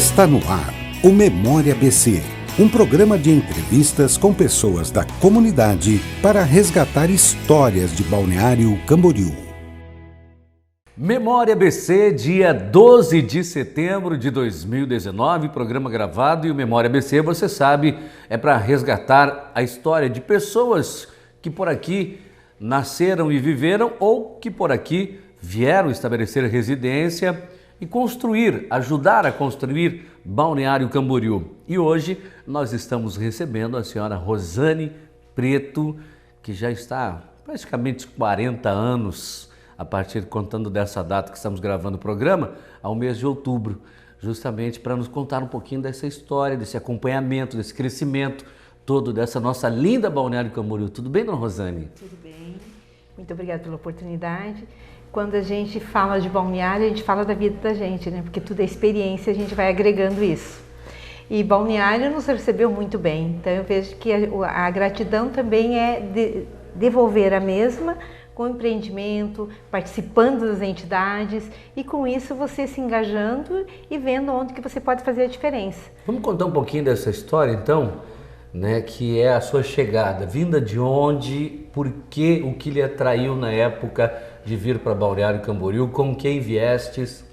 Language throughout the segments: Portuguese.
Está no ar o Memória BC, um programa de entrevistas com pessoas da comunidade para resgatar histórias de Balneário Camboriú. Memória BC, dia 12 de setembro de 2019, programa gravado, e o Memória BC, você sabe, é para resgatar a história de pessoas que por aqui nasceram e viveram ou que por aqui vieram estabelecer residência e ajudar a construir Balneário Camboriú. E hoje nós estamos recebendo a senhora Rosane Preto, que já está praticamente 40 anos, contando dessa data que estamos gravando o programa, ao mês de outubro, justamente para nos contar um pouquinho dessa história, desse acompanhamento, desse crescimento todo dessa nossa linda Balneário Camboriú. Tudo bem, dona Rosane? Tudo bem. Muito obrigada pela oportunidade. Quando a gente fala de balneário, a gente fala da vida da gente, né? Porque tudo é experiência, a gente vai agregando isso. E Balneário nos recebeu muito bem. Então eu vejo que a gratidão também é devolver a mesma com empreendimento, participando das entidades e com isso você se engajando e vendo onde que você pode fazer a diferença. Vamos contar um pouquinho dessa história então, né, que é a sua chegada, vinda de onde, por quê, o que lhe atraiu na época de vir para Balneário Camboriú, com quem viestes?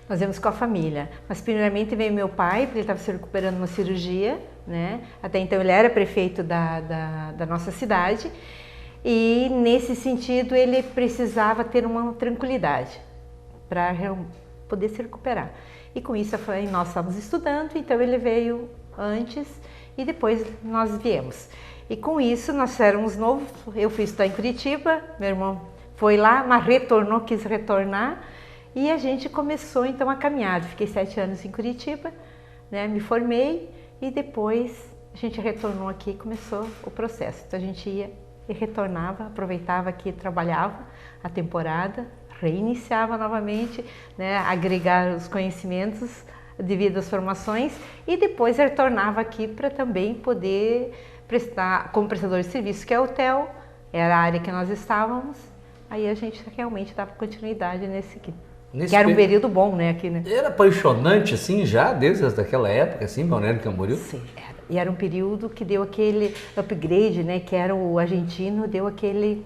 Nós viemos com a família, mas primeiramente veio meu pai, porque ele estava se recuperando de uma cirurgia, né? Até então ele era prefeito da nossa cidade e nesse sentido ele precisava ter uma tranquilidade para poder se recuperar. E com isso nós estávamos estudando, então ele veio antes e depois nós viemos. E com isso nós éramos novos, eu fui estudar em Curitiba, meu irmão foi lá, mas retornou, quis retornar e a gente começou então a caminhada. Fiquei 7 anos em Curitiba, né, me formei e depois a gente retornou aqui e começou o processo. Então a gente ia e retornava, aproveitava que trabalhava a temporada, reiniciava novamente, né, agregar os conhecimentos devido às formações e depois retornava aqui para também poder prestar como prestador de serviço, que é o hotel, era a área que nós estávamos, aí a gente realmente dava continuidade nesse aqui. Que era um período bom, né, aqui, né? Era apaixonante, assim, já desde aquela época, assim, Balneário Camboriú? Sim, era. E era um período que deu aquele upgrade, né, que era o argentino, deu aquele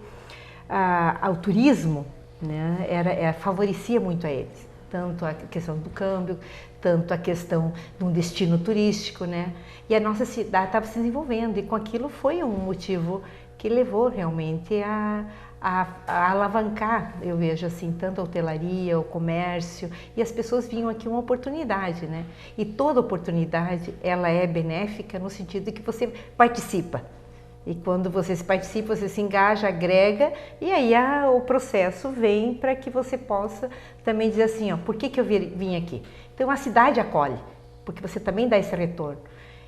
ao turismo, né, favorecia muito a eles. Tanto a questão do câmbio, tanto a questão de um destino turístico, né? E a nossa cidade estava se desenvolvendo e com aquilo foi um motivo que levou realmente a alavancar, eu vejo assim, tanto a hotelaria, o comércio, e as pessoas vinham aqui uma oportunidade, né? E toda oportunidade, ela é benéfica no sentido de que você participa. E quando você se participa, você se engaja, agrega, e aí o processo vem para que você possa também dizer assim, ó, por que eu vim aqui? Então a cidade acolhe, porque você também dá esse retorno.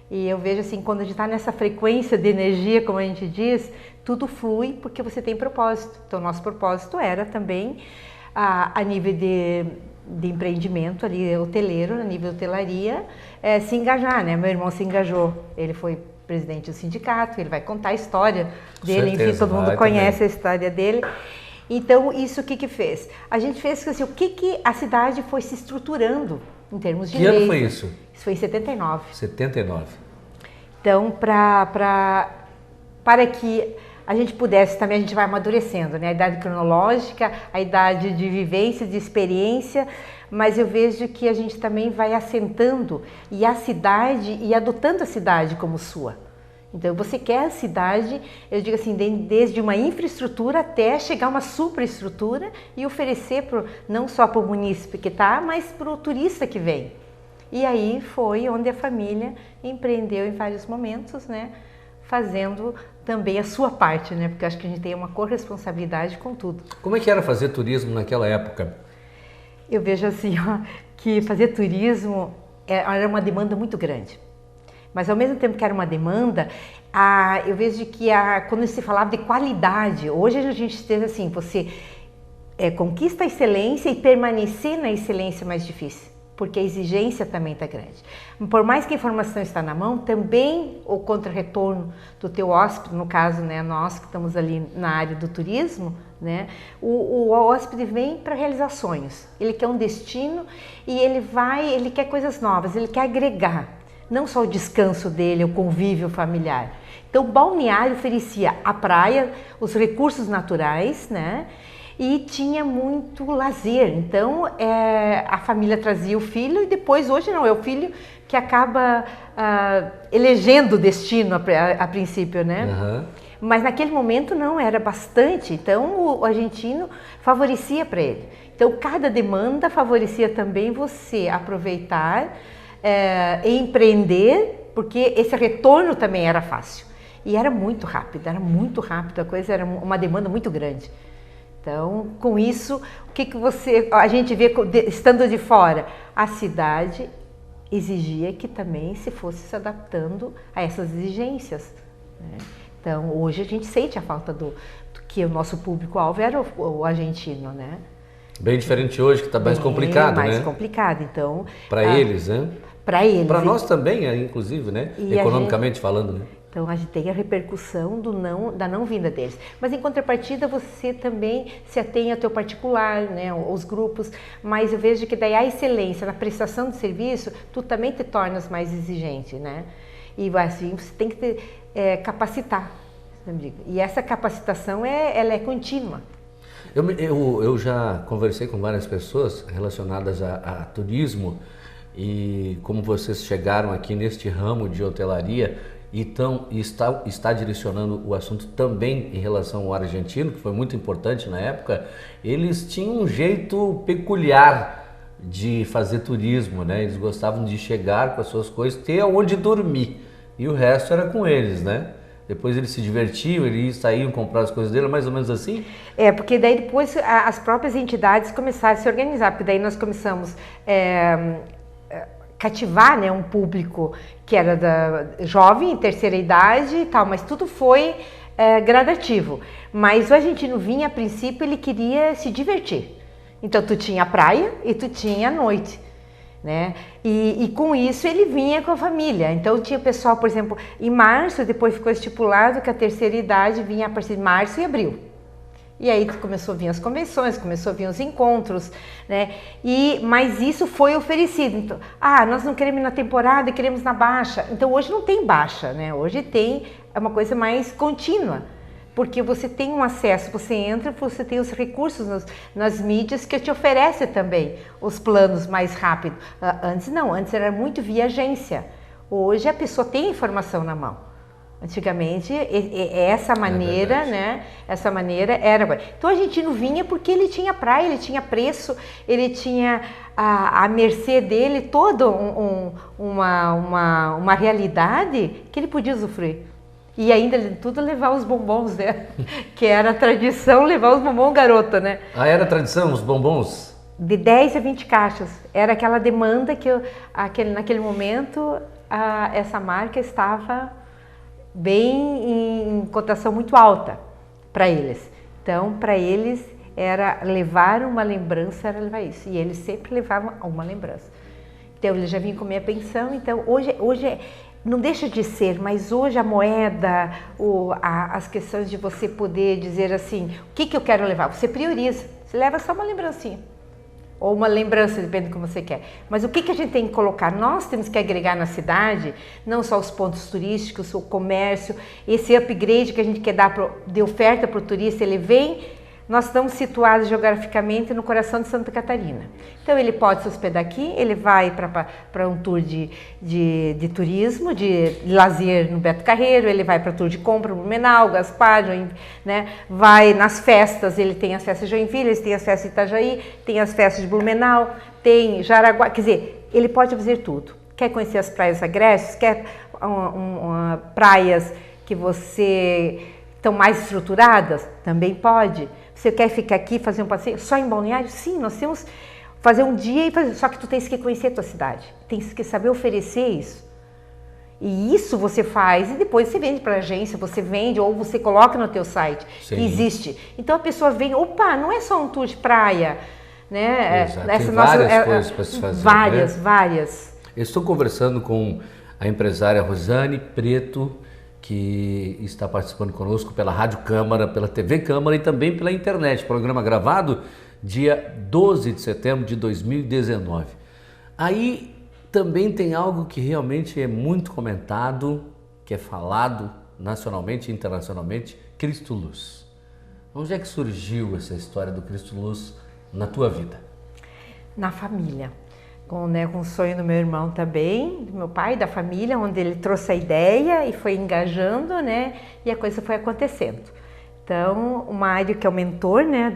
E eu vejo assim, quando a gente está nessa frequência de energia, como a gente diz, tudo flui porque você tem propósito. Então nosso propósito era também, a nível de empreendimento ali, hoteleiro, a nível de hotelaria, se engajar, né? Meu irmão se engajou, ele foi presidente do sindicato, ele vai contar a história dele, enfim, todo mundo conhece a história dele. Então, isso o que fez? A gente fez assim, o que a cidade foi se estruturando em termos de leis. Que ano foi isso? Isso foi em 79. 79. Então, para que a gente pudesse, também a gente vai amadurecendo, né? A idade cronológica, a idade de vivência, de experiência, mas eu vejo que a gente também vai assentando e a cidade, e adotando a cidade como sua. Então você quer a cidade, eu digo assim, desde uma infraestrutura até chegar a uma superestrutura e oferecer não só para o munícipe que está, mas para o turista que vem. E aí foi onde a família empreendeu em vários momentos, né? Fazendo também a sua parte, né? Porque eu acho que a gente tem uma corresponsabilidade com tudo. Como é que era fazer turismo naquela época? Eu vejo assim, ó, que fazer turismo era uma demanda muito grande. Mas ao mesmo tempo que era uma demanda, eu vejo que quando se falava de qualidade, hoje a gente tem assim, você conquista a excelência e permanecer na excelência é mais difícil, porque a exigência também está grande. Por mais que a informação está na mão, também o contra-retorno do teu hóspede, no caso, né, nós que estamos ali na área do turismo, né? O hóspede vem para realizar sonhos, ele quer um destino e ele quer coisas novas, ele quer agregar, não só o descanso dele, o convívio familiar. Então, o balneário oferecia a praia, os recursos naturais, né? E tinha muito lazer. Então, a família trazia o filho e depois, hoje não, é o filho que acaba elegendo o destino a princípio, né? Uhum. Mas naquele momento não, era bastante. Então, o argentino favorecia para ele. Então, cada demanda favorecia também você aproveitar e empreender, porque esse retorno também era fácil. E era muito rápido, a coisa era uma demanda muito grande. Então, com isso, o que a gente vê estando de fora? A cidade exigia que também se fosse se adaptando a essas exigências, né? Então, hoje a gente sente a falta do que o nosso público-alvo era o argentino, né? Bem diferente hoje, que está mais complicado, né? Mais complicado, então... Para eles, né? Para eles. Para nós também, inclusive, né? Economicamente falando, né? Então, a gente tem a repercussão da não vinda deles. Mas, em contrapartida, você também se atém ao teu particular, né, os grupos, mas eu vejo que daí a excelência na prestação de serviço, tu também te tornas mais exigente, né? E assim, você tem que capacitar. E essa capacitação, ela é contínua. Eu já conversei com várias pessoas relacionadas a turismo e como vocês chegaram aqui neste ramo de hotelaria, então, está direcionando o assunto também em relação ao argentino, que foi muito importante na época. Eles tinham um jeito peculiar de fazer turismo, né? Eles gostavam de chegar com as suas coisas, ter onde dormir, e o resto era com eles, né? Depois eles se divertiam, eles saíam comprar as coisas dele, mais ou menos assim? Porque daí depois as próprias entidades começaram a se organizar, porque daí nós começamos cativar, né, um público que era jovem, terceira idade e tal, mas tudo foi gradativo. Mas o argentino vinha, a princípio, ele queria se divertir. Então, tu tinha a praia e tu tinha a noite, né? E com isso ele vinha com a família. Então, tinha pessoal, por exemplo, em março, depois ficou estipulado que a terceira idade vinha a partir de março e abril. E aí começou a vir as convenções, começou a vir os encontros, né? Mas isso foi oferecido. Então, nós não queremos ir na temporada, queremos na baixa. Então hoje não tem baixa, né? Hoje é uma coisa mais contínua, porque você tem um acesso, você entra, você tem os recursos nas mídias que te oferece também os planos mais rápido. Antes não, antes era muito via agência. Hoje a pessoa tem a informação na mão. Antigamente, essa maneira, né? Essa maneira era... Então, o argentino vinha porque ele tinha praia, ele tinha preço, ele tinha à mercê dele toda uma realidade que ele podia usufruir. E ainda, tudo, levar os bombons, né? Que era a tradição, levar os bombons garoto, né? Era a tradição, os bombons? De 10 a 20 caixas. Era aquela demanda que naquele momento essa marca estava bem em cotação muito alta para eles. Então, para eles, era levar uma lembrança, era levar isso. E eles sempre levavam uma lembrança. Então, eles já vinham comer a pensão. Então, hoje não deixa de ser, mas hoje a moeda, as questões de você poder dizer assim, o que eu quero levar? Você prioriza. Você leva só uma lembrancinha. Ou uma lembrança, depende do que você quer. Mas o que a gente tem que colocar? Nós temos que agregar na cidade, não só os pontos turísticos, o comércio, esse upgrade que a gente quer dar de oferta para o turista, ele vem, nós estamos situados geograficamente no coração de Santa Catarina. Então ele pode se hospedar aqui, ele vai para um tour de turismo, de lazer no Beto Carreiro, ele vai para tour de compra no Blumenau, Gaspar, né? Vai nas festas, ele tem as festas de Joinville, ele tem as festas de Itajaí, tem as festas de Blumenau, tem Jaraguá, quer dizer, ele pode fazer tudo. Quer conhecer as praias agrestes, quer praias que estão mais estruturadas? Também pode. Você quer ficar aqui, fazer um passeio só em Balneário? Sim, nós temos fazer um dia, só que tu tens que conhecer a tua cidade, tens que saber oferecer isso. E isso você faz e depois você vende para a agência, você vende ou você coloca no teu site. Sim. Existe. Então a pessoa vem, opa, não é só um tour de praia, né? Tem várias coisas para se fazer. Várias. Eu estou conversando com a empresária Rosane Preto, que está participando conosco pela Rádio Câmara, pela TV Câmara e também pela internet. Programa gravado dia 12 de setembro de 2019. Aí também tem algo que realmente é muito comentado, que é falado nacionalmente e internacionalmente, Cristo Luz. Onde é que surgiu essa história do Cristo Luz na tua vida? Na família. Com o sonho do meu irmão também, do meu pai, da família, onde ele trouxe a ideia e foi engajando, né? E a coisa foi acontecendo. Então, o Mário, que é o mentor, né,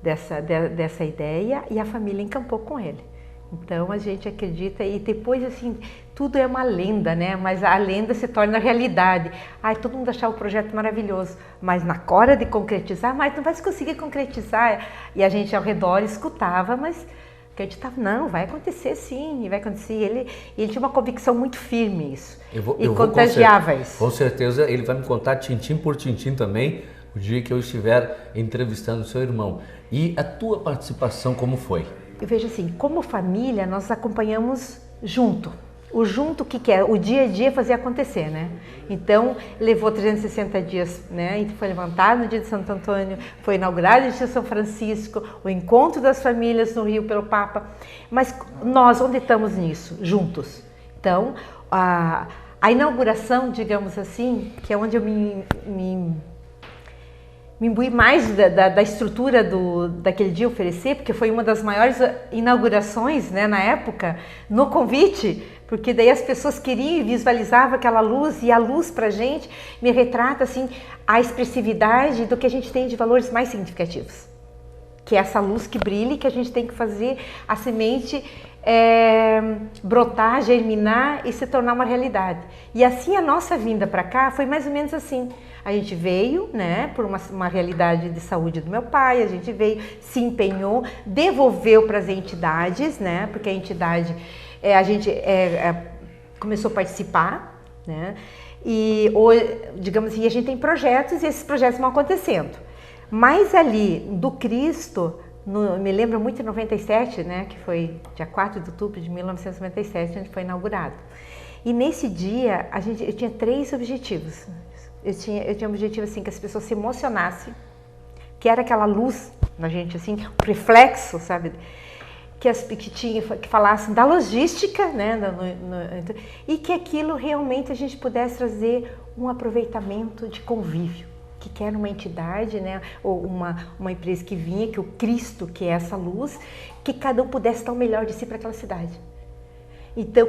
dessa ideia, e a família encampou com ele. Então, a gente acredita, e depois, assim, tudo é uma lenda, né? Mas a lenda se torna realidade. Ai, todo mundo achava o projeto maravilhoso, mas na hora de concretizar, mas não vai conseguir concretizar. E a gente ao redor escutava, mas acreditava, não, vai acontecer sim, vai acontecer. Ele tinha uma convicção muito firme isso, e contagiava isso. Com certeza ele vai me contar tintim por tintim também, o dia que eu estiver entrevistando o seu irmão. E a tua participação como foi? Eu vejo assim, como família nós acompanhamos junto. O junto que é o dia a dia fazer acontecer, né? Então, levou 360 dias, né? E foi levantado no dia de Santo Antônio, foi inaugurado o dia de São Francisco, o encontro das famílias no Rio pelo Papa. Mas nós, onde estamos nisso? Juntos. Então, a inauguração, digamos assim, que é onde eu me imbuí mais da estrutura daquele dia oferecer, porque foi uma das maiores inaugurações, né, na época, no convite, porque daí as pessoas queriam e visualizavam aquela luz, e a luz pra gente me retrata assim a expressividade do que a gente tem de valores mais significativos, que é essa luz que brilha e que a gente tem que fazer a semente brotar, germinar e se tornar uma realidade. E assim a nossa vinda para cá foi mais ou menos assim. A gente veio, né, por uma realidade de saúde do meu pai, a gente veio, se empenhou, devolveu para as entidades, né, porque a entidade, a gente começou a participar, né, e, digamos assim, a gente tem projetos e esses projetos vão acontecendo. Mas ali, do Cristo, me lembro muito em 97, né, que foi dia 4 de outubro de 1997, onde foi inaugurado. E nesse dia, eu tinha 3 objetivos. Eu tinha um objetivo assim, que as pessoas se emocionassem, que era aquela luz na gente, assim, um reflexo, sabe? Que falassem da logística, né? E que aquilo realmente a gente pudesse trazer um aproveitamento de convívio. Que era uma entidade, né, ou uma empresa que vinha, que o Cristo, que é essa luz, que cada um pudesse dar o melhor de si para aquela cidade. Então,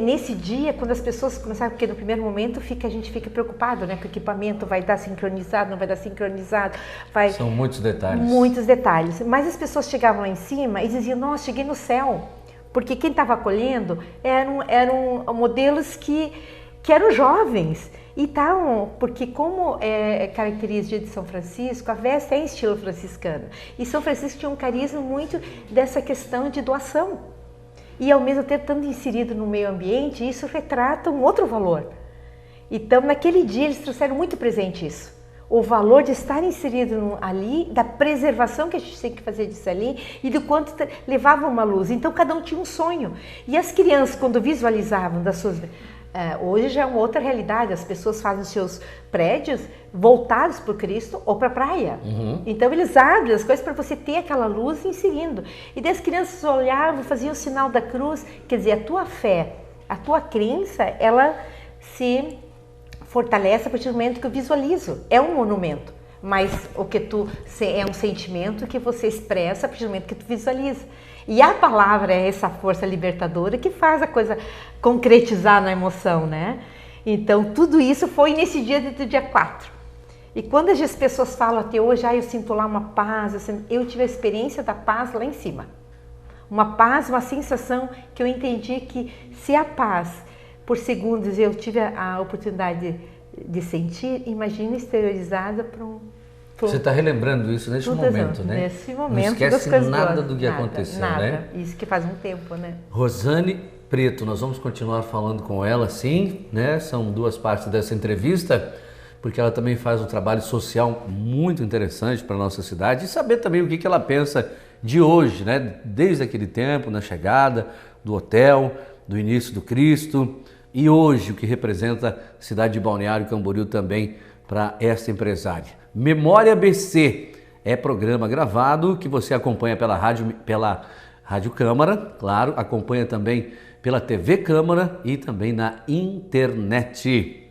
nesse dia, quando as pessoas começaram, porque no primeiro momento a gente fica preocupado, né, que o equipamento vai dar sincronizado, não vai dar sincronizado. São muitos detalhes. Muitos detalhes. Mas as pessoas chegavam lá em cima e diziam, nossa, cheguei no céu. Porque quem estava acolhendo eram modelos que eram jovens. Então, porque como é característica de São Francisco, a veste é em estilo franciscano. E São Francisco tinha um carisma muito dessa questão de doação. E ao mesmo tempo, estando inserido no meio ambiente, isso retrata um outro valor. Então, naquele dia, eles trouxeram muito presente isso. O valor de estar inserido ali, da preservação que a gente tem que fazer disso ali e do quanto levava uma luz. Então, cada um tinha um sonho. E as crianças, quando visualizavam das suas... hoje já é uma outra realidade, as pessoas fazem os seus prédios voltados para o Cristo ou para a praia. Uhum. Então eles abrem as coisas para você ter aquela luz inserindo. E daí as crianças olhavam, faziam o sinal da cruz, quer dizer, a tua fé, a tua crença, ela se fortalece a partir do momento que eu visualizo. É um monumento, mas é um sentimento que você expressa a partir do momento que tu visualiza. E a palavra é essa força libertadora que faz a coisa concretizar na emoção, né? Então, tudo isso foi nesse dia do dia 4. E quando as pessoas falam até hoje, eu sinto lá uma paz, eu tive a experiência da paz lá em cima. Uma paz, uma sensação que eu entendi que se a paz, por segundos, eu tive a oportunidade de sentir, imagina exteriorizada para um... Você está relembrando isso nesse momento, né? Nesse momento. Não esquece nada do que aconteceu, nada. Né? Isso que faz um tempo, né? Rosane Preto, nós vamos continuar falando com ela, sim, né? São 2 partes dessa entrevista, porque ela também faz um trabalho social muito interessante para a nossa cidade e saber também o que ela pensa de hoje, né? Desde aquele tempo, na chegada do hotel, do início do Cristo, e hoje o que representa a cidade de Balneário Camboriú também para esta empresária. Memória BC é programa gravado que você acompanha pela Rádio Câmara, claro, acompanha também pela TV Câmara e também na internet.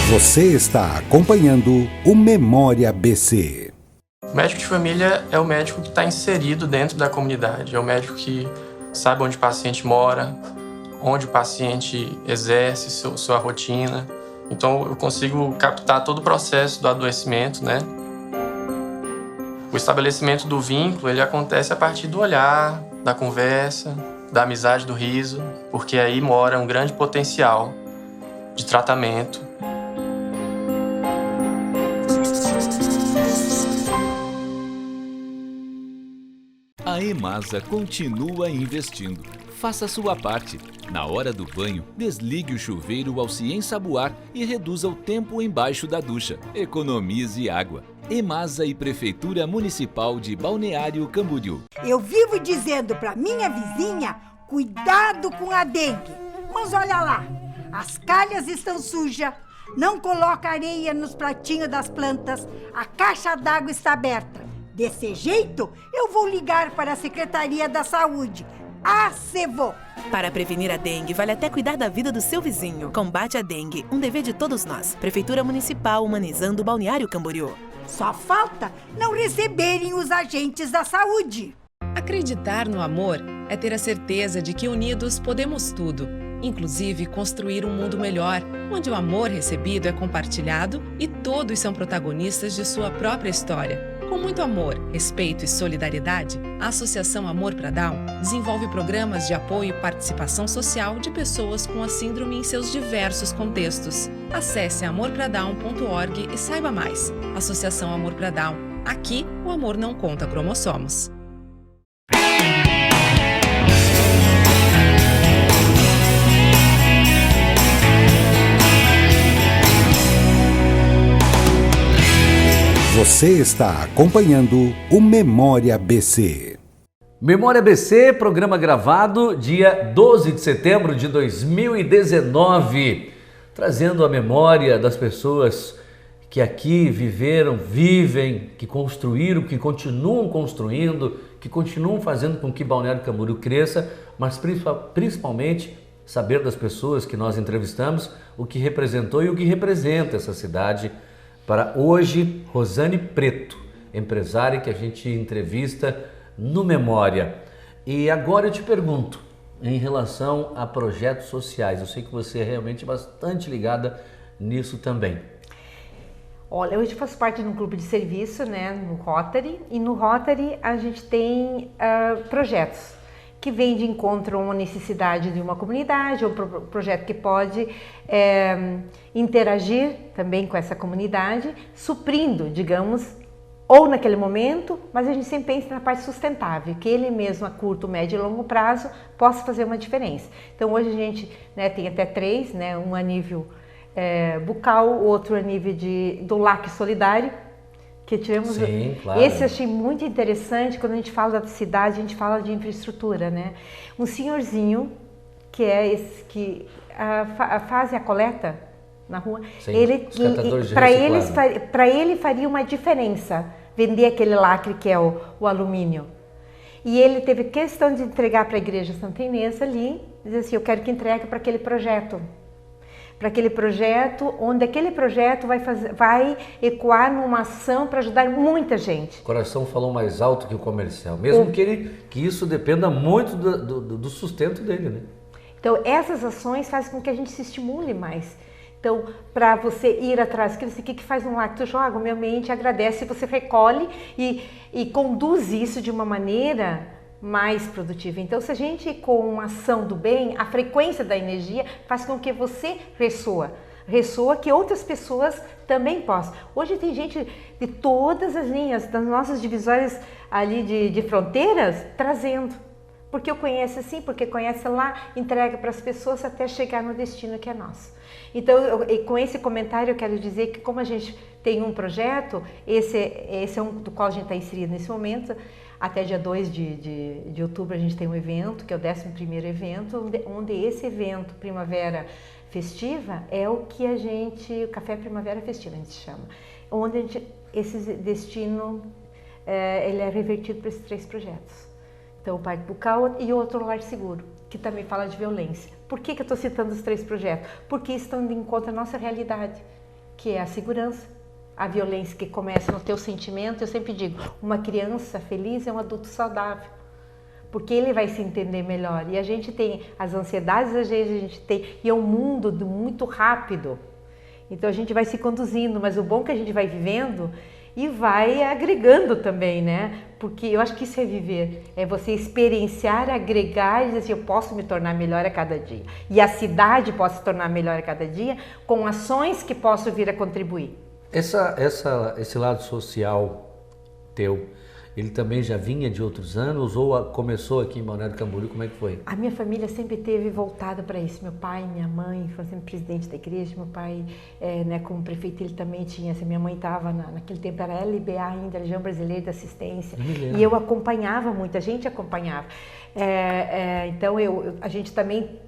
Você está acompanhando o Memória BC. O médico de família é o médico que está inserido dentro da comunidade, é o médico que sabe onde o paciente mora, onde o paciente exerce sua rotina. Então eu consigo captar todo o processo do adoecimento, né? O estabelecimento do vínculo, ele acontece a partir do olhar, da conversa, da amizade, do riso, porque aí mora um grande potencial de tratamento. A EMASA continua investindo. Faça a sua parte. Na hora do banho, desligue o chuveiro ao se ensaboar e reduza o tempo embaixo da ducha. Economize água. EMASA e Prefeitura Municipal de Balneário Camboriú. Eu vivo dizendo para minha vizinha, cuidado com a dengue. Mas olha lá, as calhas estão sujas, não coloca areia nos pratinhos das plantas, a caixa d'água está aberta. Desse jeito, eu vou ligar para a Secretaria da Saúde, a SEVO. Para prevenir a dengue, vale até cuidar da vida do seu vizinho. Combate a dengue, um dever de todos nós. Prefeitura Municipal humanizando Balneário Camboriú. Só falta não receberem os agentes da saúde. Acreditar no amor é ter a certeza de que unidos podemos tudo, inclusive construir um mundo melhor, onde o amor recebido é compartilhado e todos são protagonistas de sua própria história. Com muito amor, respeito e solidariedade, a Associação Amor pra Down desenvolve programas de apoio e participação social de pessoas com a síndrome em seus diversos contextos. Acesse amorpradown.org e saiba mais. Associação Amor pra Down. Aqui, o amor não conta cromossomos. Você está acompanhando o Memória BC. Memória BC, programa gravado dia 12 de setembro de 2019, trazendo a memória das pessoas que aqui viveram, vivem, que construíram, que continuam construindo, que continuam fazendo com que Balneário Camboriú cresça, mas principalmente saber das pessoas que nós entrevistamos, o que representou e o que representa essa cidade. Para hoje, Rosane Preto, empresária que a gente entrevista no Memória. E agora eu te pergunto, em relação a projetos sociais, eu sei que você é realmente bastante ligada nisso também. Olha, hoje eu faço parte de um clube de serviço, né, no Rotary, e no Rotary a gente tem projetos que vêm de encontro a uma necessidade de uma comunidade, ou um projeto que pode interagir também com essa comunidade, suprindo, digamos, ou naquele momento, mas a gente sempre pensa na parte sustentável, que ele mesmo a curto, médio e longo prazo possa fazer uma diferença. Então hoje a gente, né, tem até 3, né, um a nível bucal, outro a nível do LAC solidário, que tivemos. Sim, claro. Esse eu achei muito interessante. Quando a gente fala da cidade, a gente fala de infraestrutura, né? Um senhorzinho que é esse que faz a coleta na rua. Sim, para ele faria uma diferença vender aquele lacre que é o alumínio. E ele teve questão de entregar para a igreja Santa Inês ali, dizer assim, eu quero que entregue para aquele projeto. Para aquele projeto, onde aquele projeto vai ecoar numa ação para ajudar muita gente. O coração falou mais alto que o comercial, mesmo que isso dependa muito do sustento dele, né? Então, essas ações fazem com que a gente se estimule mais. Então, para você ir atrás, o que faz um lacre? Tu joga o meio ambiente, agradece, você recolhe e conduz isso de uma maneira mais produtiva. Então, se a gente, com uma ação do bem, a frequência da energia faz com que você ressoa que outras pessoas também possam. Hoje tem gente de todas as linhas, das nossas divisórias ali de fronteiras, trazendo Porque eu conheço assim, porque conhece lá, entrega para as pessoas até chegar no destino que é nosso. Então, com esse comentário eu quero dizer que como a gente tem um projeto, esse é um do qual a gente está inserido nesse momento, até dia 2 de outubro a gente tem um evento, que é o 11º evento, onde esse evento Primavera Festiva é o que o Café Primavera Festiva a gente chama, onde esse destino ele é revertido para esses 3 projetos. Então, o Parque Bucal e outro Lar Seguro, que também fala de violência. Por que eu estou citando os 3 projetos? Porque estão de encontro à nossa realidade, que é a segurança, a violência que começa no teu sentimento. Eu sempre digo, uma criança feliz é um adulto saudável, porque ele vai se entender melhor. E a gente tem as ansiedades, às vezes a gente tem, e é um mundo muito rápido. Então a gente vai se conduzindo, mas o bom é que a gente vai vivendo e vai agregando também, né? Porque eu acho que isso é viver, é você experienciar, agregar e dizer assim, eu posso me tornar melhor a cada dia. E a cidade pode se tornar melhor a cada dia com ações que possam vir a contribuir. Esse lado social teu, ele também já vinha de outros anos ou começou aqui em Balneário Camboriú? Como é que foi? A minha família sempre teve voltada para isso. Meu pai e minha mãe foram sempre presidente da igreja. Meu pai, como prefeito, ele também tinha. Minha mãe estava, naquele tempo era LBA ainda, Legião Brasileira de Assistência. E eu acompanhava muito, a gente acompanhava. Então, a gente também...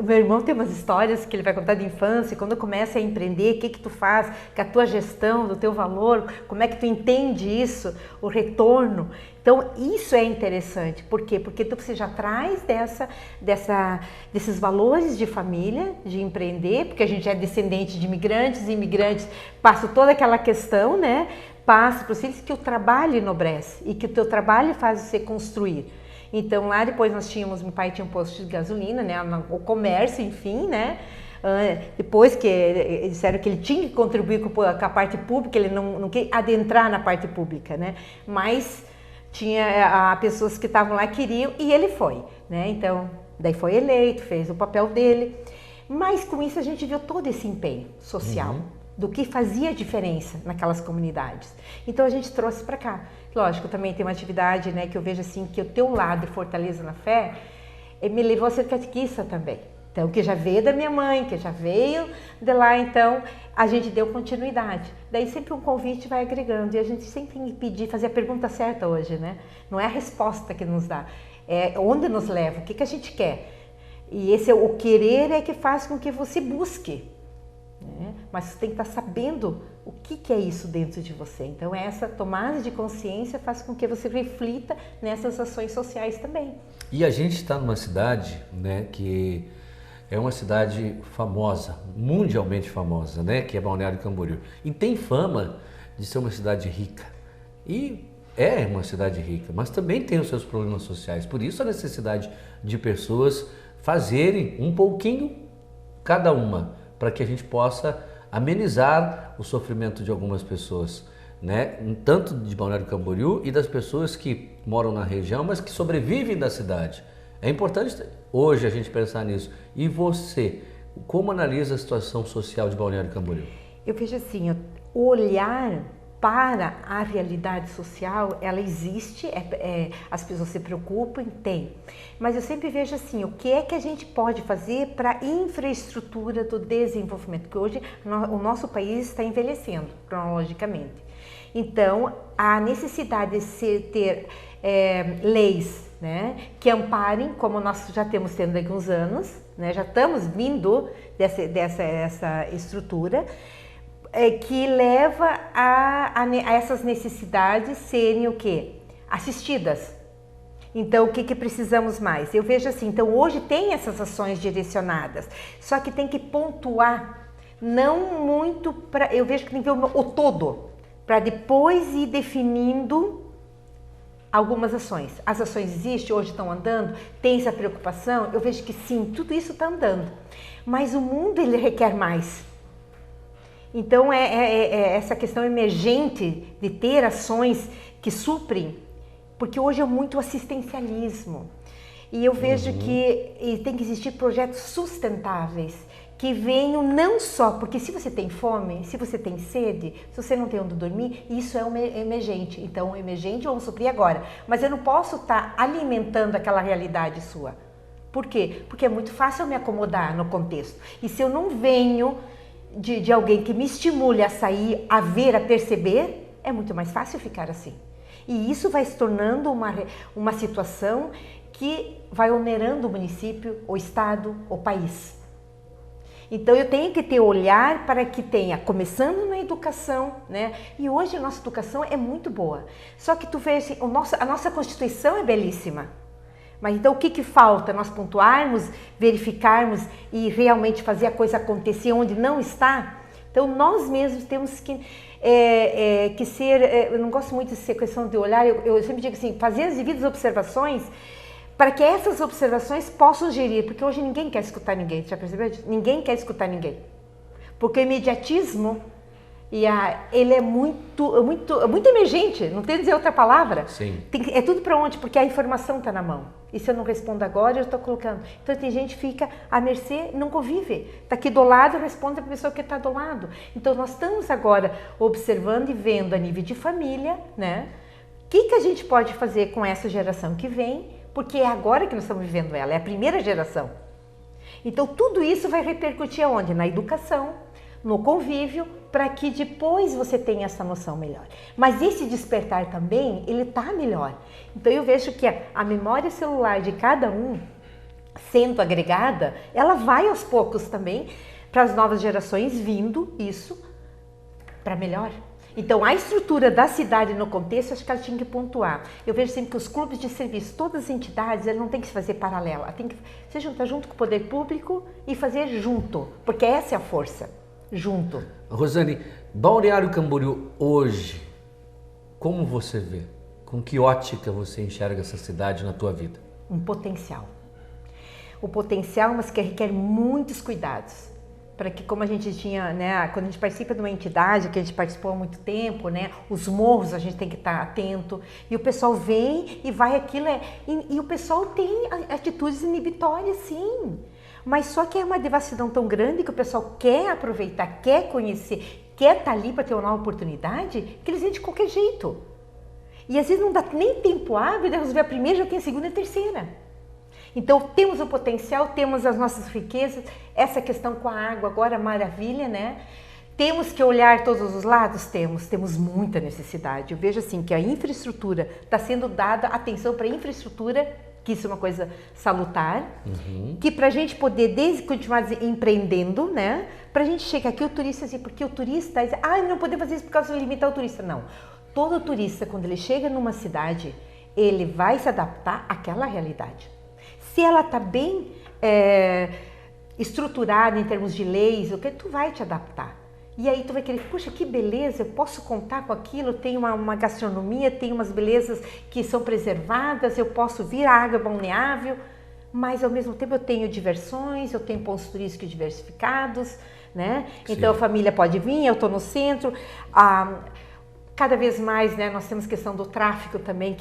meu irmão tem umas histórias que ele vai contar de infância, quando começa a empreender, o que tu faz, com a tua gestão, do teu valor, como é que tu entende isso, o retorno. Então, isso é interessante. Por quê? Porque você já traz desses valores de família, de empreender, porque a gente é descendente de imigrantes, e imigrantes passam toda aquela questão, né? Passa para os filhos que o trabalho enobrece e que o teu trabalho faz você construir. Então lá depois meu pai tinha um posto de gasolina, né, o comércio, enfim, né, depois que eles disseram que ele tinha que contribuir com a parte pública, ele não queria adentrar na parte pública, né, mas tinha pessoas que estavam lá queriam e ele foi, né, então daí foi eleito, fez o papel dele, mas com isso a gente viu todo esse empenho social. Do que fazia diferença naquelas comunidades. Então a gente trouxe para cá. Lógico, também tem uma atividade, né, que eu vejo assim, que o teu lado, Fortaleza na Fé, me levou a ser catequista também. Então, que já veio da minha mãe, que já veio de lá, então a gente deu continuidade. Daí sempre um convite vai agregando e a gente sempre tem que pedir, fazer a pergunta certa hoje, né? Não é a resposta que nos dá, é onde nos leva, o que a gente quer. E o querer é que faz com que você busque. Mas você tem que estar sabendo o que é isso dentro de você. Então essa tomada de consciência faz com que você reflita nessas ações sociais também. E a gente está numa cidade, né, que é uma cidade famosa, mundialmente famosa, né, que é Balneário Camboriú. E tem fama de ser uma cidade rica. E é uma cidade rica, mas também tem os seus problemas sociais. Por isso a necessidade de pessoas fazerem um pouquinho cada uma, para que a gente possa amenizar o sofrimento de algumas pessoas, né? Tanto de Balneário Camboriú e das pessoas que moram na região, mas que sobrevivem da cidade. É importante hoje a gente pensar nisso. E você, como analisa a situação social de Balneário Camboriú? Eu vejo assim, o olhar para a realidade social, ela existe, as pessoas se preocupam, tem. Mas eu sempre vejo assim, o que é que a gente pode fazer para a infraestrutura do desenvolvimento? Porque hoje o nosso país está envelhecendo, cronologicamente. Então, a necessidade de ter leis, né, que amparem, como nós já temos tendo há alguns anos, né, já estamos vindo dessa estrutura, que leva a essas necessidades serem o quê? Assistidas. Então, o que precisamos mais? Eu vejo assim, então hoje tem essas ações direcionadas, só que tem que pontuar, não muito, eu vejo que tem que ver o todo, para depois ir definindo algumas ações. As ações existem, hoje estão andando, tem essa preocupação, eu vejo que sim, tudo isso está andando, mas o mundo ele requer mais. Então, essa questão emergente de ter ações que suprem, porque hoje é muito assistencialismo. E eu vejo que tem que existir projetos sustentáveis, que venham não só, porque se você tem fome, se você tem sede, se você não tem onde dormir, isso é um emergente. Então, emergente vamos suprir agora. Mas eu não posso estar alimentando aquela realidade sua. Por quê? Porque é muito fácil eu me acomodar no contexto. E se eu não venho de alguém que me estimule a sair, a ver, a perceber, é muito mais fácil ficar assim. E isso vai se tornando uma situação que vai onerando o município, o estado, o país. Então eu tenho que ter olhar para que tenha, começando na educação, né? E hoje a nossa educação é muito boa. Só que tu vê assim, a nossa Constituição é belíssima. Mas então o que falta? Nós pontuarmos, verificarmos e realmente fazer a coisa acontecer onde não está? Então nós mesmos temos que ser, eu não gosto muito de ser questão de olhar, eu sempre digo assim, fazer as devidas observações para que essas observações possam gerir, porque hoje ninguém quer escutar ninguém, já percebeu? Ninguém quer escutar ninguém, porque o imediatismo, ele é muito emergente, não tem dizer outra palavra. Sim. É tudo para onde? Porque a informação está na mão, e se eu não respondo agora, eu estou colocando. Então tem gente que fica à mercê, não convive, está aqui do lado, responde a pessoa que está do lado. Então nós estamos agora observando e vendo a nível de família, né? O que a gente pode fazer com essa geração que vem, porque é agora que nós estamos vivendo ela, é a primeira geração. Então tudo isso vai repercutir aonde? Na educação, no convívio, para que depois você tenha essa noção melhor. Mas esse despertar também, ele está melhor. Então eu vejo que a memória celular de cada um, sendo agregada, ela vai aos poucos também para as novas gerações vindo isso para melhor. Então, a estrutura da cidade no contexto, acho que ela tinha que pontuar. Eu vejo sempre que os clubes de serviço, todas as entidades, ela não tem que se fazer paralela, ela tem que se juntar junto com o poder público e fazer junto, porque essa é a força, junto. Rosane, Balneário Camboriú hoje, como você vê? Com que ótica você enxerga essa cidade na tua vida? Um potencial. O potencial, mas que requer muitos cuidados. Para que, como a gente tinha, né, quando a gente participa de uma entidade, que a gente participou há muito tempo, né, os morros a gente tem que estar atento, e o pessoal vem e vai aquilo, e o pessoal tem atitudes inibitórias, sim, mas só que é uma devassidão tão grande que o pessoal quer aproveitar, quer conhecer, quer estar ali para ter uma nova oportunidade, que eles vêm de qualquer jeito. E às vezes não dá nem tempo hábil de resolver a primeira, já tem a segunda e a terceira. Então, temos o potencial, temos as nossas riquezas, essa questão com a água agora, maravilha, né? Temos que olhar todos os lados? Temos muita necessidade. Eu vejo assim que a infraestrutura está sendo dada atenção para a infraestrutura, que isso é uma coisa salutar, que para a gente poder continuar empreendendo, né? Para a gente chegar aqui, o turista, assim, porque o turista diz, não podemos fazer isso por causa de limitar o turista. Não. Todo turista, quando ele chega numa cidade, ele vai se adaptar àquela realidade. Se ela está bem estruturada em termos de leis, o que tu vai te adaptar. E aí tu vai querer, puxa, que beleza, eu posso contar com aquilo, tem uma gastronomia, tem umas belezas que são preservadas, eu posso vir, a água balneável, mas ao mesmo tempo eu tenho diversões, eu tenho pontos turísticos diversificados, né? Então a família pode vir, eu estou no centro, cada vez mais, né, nós temos questão do tráfico também,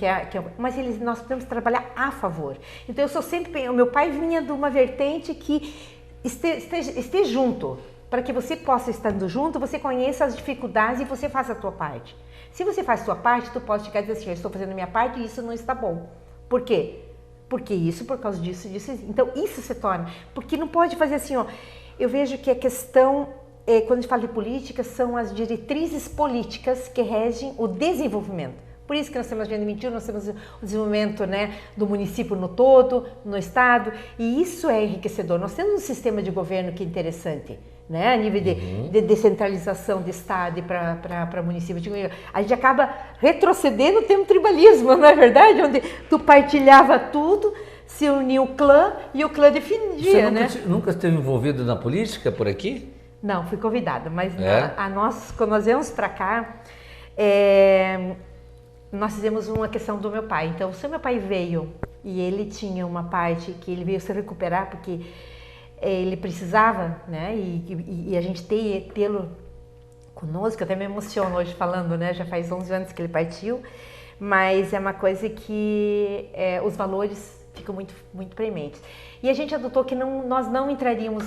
mas nós podemos trabalhar a favor. Então eu sou sempre, o meu pai vinha de uma vertente que esteja junto, para que você possa estando junto, você conheça as dificuldades e você faça a tua parte. Se você faz a tua parte, tu pode chegar e dizer assim, eu estou fazendo a minha parte e isso não está bom. Por quê? Porque isso, por causa disso, disso. Então isso se torna, porque não pode fazer assim, ó, eu vejo que a questão quando a gente fala de política, são as diretrizes políticas que regem o desenvolvimento. Por isso que nós temos a Agenda 21, nós temos o desenvolvimento, né, do município no todo, no estado, e isso é enriquecedor. Nós temos um sistema de governo que é interessante, né, a nível de descentralização de estado para município. A gente acaba retrocedendo no tempo tribalismo, não é verdade? Onde tu partilhava tudo, se unia o clã e o clã defendia, Você nunca esteve envolvido na política por aqui? Não, fui convidada, mas quando nós viemos para cá, nós fizemos uma questão do meu pai. Então, se o meu pai veio e ele tinha uma parte que ele veio se recuperar, porque ele precisava, né? E a gente tê-lo conosco, eu até me emociono hoje falando, né? Já faz 11 anos que ele partiu, mas é uma coisa que os valores ficam muito prementes. E a gente adotou que nós não entraríamos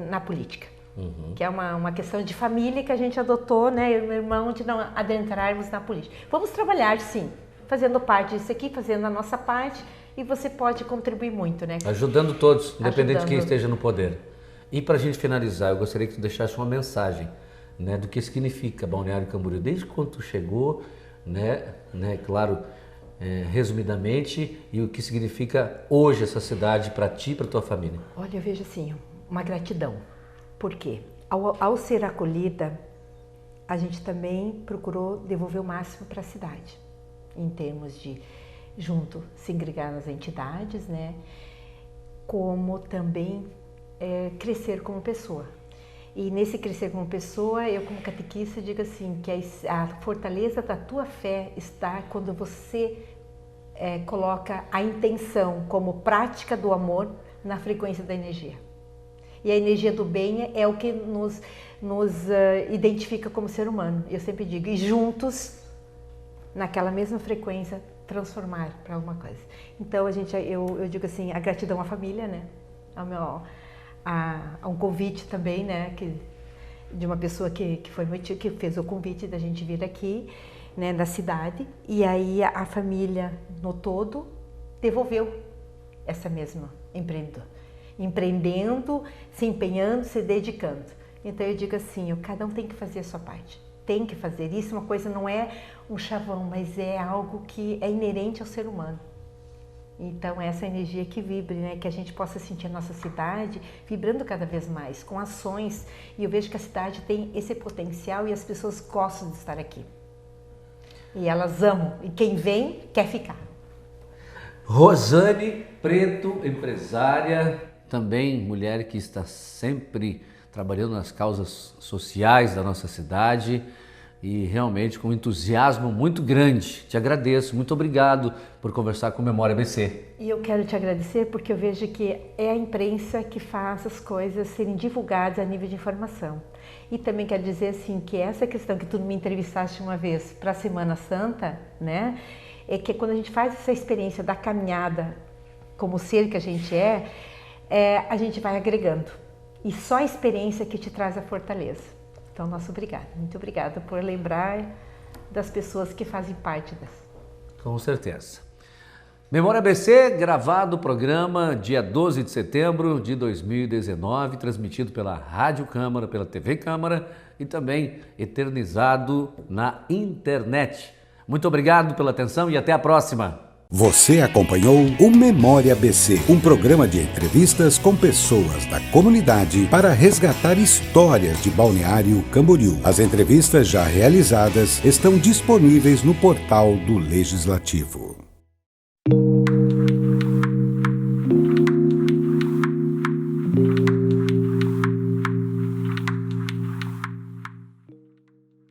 na política, que é uma questão de família que a gente adotou, né, eu e meu irmão, de não adentrarmos na política. Vamos trabalhar, sim, fazendo parte disso aqui, fazendo a nossa parte, e você pode contribuir muito, né? Ajudando todos, independente de quem esteja no poder. E para a gente finalizar, eu gostaria que tu deixasse uma mensagem, né, do que significa Balneário Camboriú, desde quando tu chegou, né, claro, resumidamente, e o que significa hoje essa cidade para ti e para tua família. Olha, eu vejo assim, uma gratidão. Por quê? Ao ser acolhida, a gente também procurou devolver o máximo para a cidade, em termos de, junto, se agregar nas entidades, né, como também crescer como pessoa. E nesse crescer como pessoa, eu como catequista digo assim, que a fortaleza da tua fé está quando você coloca a intenção como prática do amor na frequência da energia. E a energia do bem é o que nos identifica como ser humano. Eu sempre digo, e juntos, naquela mesma frequência, transformar para alguma coisa. Então, eu digo assim, a gratidão à família, né? A um convite também, né, de uma pessoa que fez o convite da gente vir aqui, né, da cidade, e aí a família no todo devolveu essa mesma empreendendo, se empenhando, se dedicando. Então eu digo assim, cada um tem que fazer a sua parte, tem que fazer isso, uma coisa não é um chavão, mas é algo que é inerente ao ser humano. Então, essa energia que vibre, né? Que a gente possa sentir a nossa cidade vibrando cada vez mais, com ações. E eu vejo que a cidade tem esse potencial e as pessoas gostam de estar aqui. E elas amam. E quem vem, quer ficar. Rosane Preto, empresária, também mulher que está sempre trabalhando nas causas sociais da nossa cidade. E realmente com um entusiasmo muito grande. Te agradeço, muito obrigado por conversar com Memória ABC. E eu quero te agradecer porque eu vejo que é a imprensa que faz as coisas serem divulgadas a nível de informação. E também quero dizer assim que essa questão que tu me entrevistaste uma vez para a Semana Santa, né, é que quando a gente faz essa experiência da caminhada como ser que a gente a gente vai agregando. E só a experiência que te traz a fortaleza. Então, nosso obrigado. Muito obrigada por lembrar das pessoas que fazem parte dessa. Com certeza. Memória ABC, gravado o programa dia 12 de setembro de 2019, transmitido pela Rádio Câmara, pela TV Câmara e também eternizado na internet. Muito obrigado pela atenção e até a próxima. Você acompanhou o Memória ABC, um programa de entrevistas com pessoas da comunidade para resgatar histórias de Balneário Camboriú. As entrevistas já realizadas estão disponíveis no portal do Legislativo.